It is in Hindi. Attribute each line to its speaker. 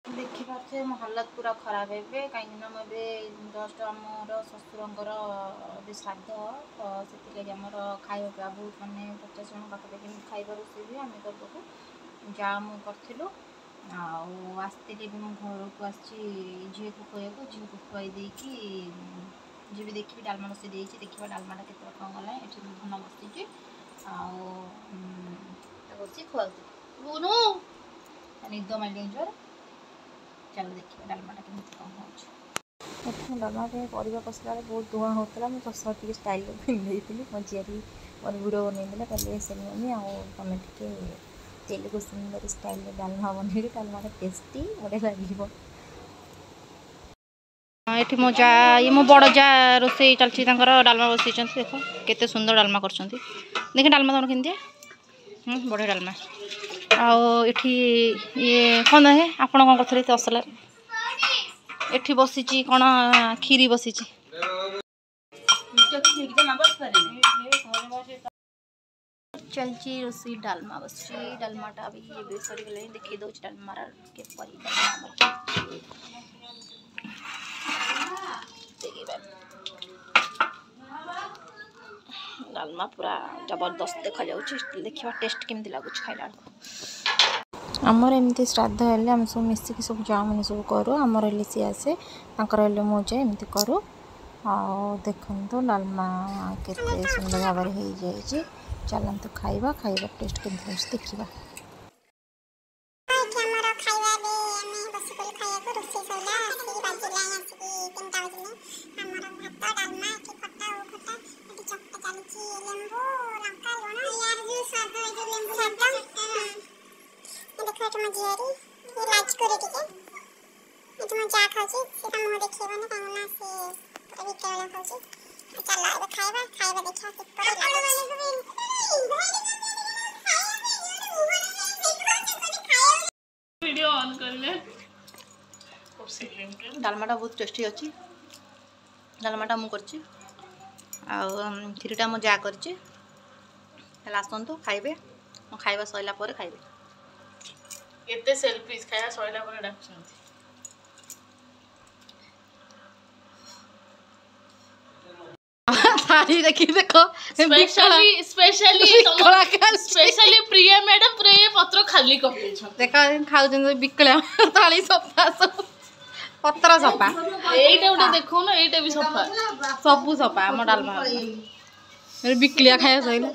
Speaker 1: देखी पारे मो हालत पूरा खराब है कहीं मुझे जस्ट आमर शशुर श्राद्ध तो से आमर खाଇବା पिया बहुत मानने 50 जन पाखापाखि खाइबा रोषे भी आम करबू जा मु करूँ आसती भी मो घर को आझी को खुआ झील को खुआई देकी जी भी देखी डालमा रोषे देखा डालमाटा के कौन गला ये धन बसी खुआ निद मारे जोर चलो देखिए डालमाटा के कौन हो डालमा परिवा पसला बहुत धुआं होता मुझे सस टे स्टाइल पिंधे मो झील मोर भिड बनई कहले से मम्मी आम टे तेलुगु सुंदर स्टाइल डालमा बनई डालमाटा टेस्टी बढ़िया लगे ये मो जा ये मो बड़ जा रोसे चलती डालमा बसई देख केते सुंदर डालमा कर देखे डालमा तुम केमती बढ़िया डालमा आठी ये कौन है आपण कौन करते तसला एठी बसी कौन खीरी बसी चलची रोसी डालमा बस डालमाटा भी ये सरी गले देखी दो डालमा के डालमा पूरा जबरदस्त देखा देखा टेस्ट केमती लगुच खाइला आमर एमती श्राद्ध हेल्ले आम सब मिसिक सब जाऊन सब करूँ आमर हेल्ले सी आसे हेल्ले मुझे एमती करूँ देखु डालमा केते सुंदर भाव हो जाए चलतु खाइबा खाइबा टेस्ट केमती देखा
Speaker 2: वीडियो ऑन कर ले
Speaker 1: डालमाटा बहुत टेस्टी अच्छी डालमाटा मु करची खीरीटा मो जा करची आसतु खाइबे मो खाइबा सइला पर खाइबे
Speaker 2: एते सेल्फीज खाया सइला पर डाकछंती
Speaker 1: थाली देखी देखो
Speaker 2: स्पेशली प्रिया मैडम पूरा ये पत्र खाली कर
Speaker 1: देखा खाऊ बिकला थाली सफा सब पत्र सफा
Speaker 2: एटा उठे देखो ना एटा भी सफा
Speaker 1: सबू सफा आम डालमा बिकलिया खाया सइला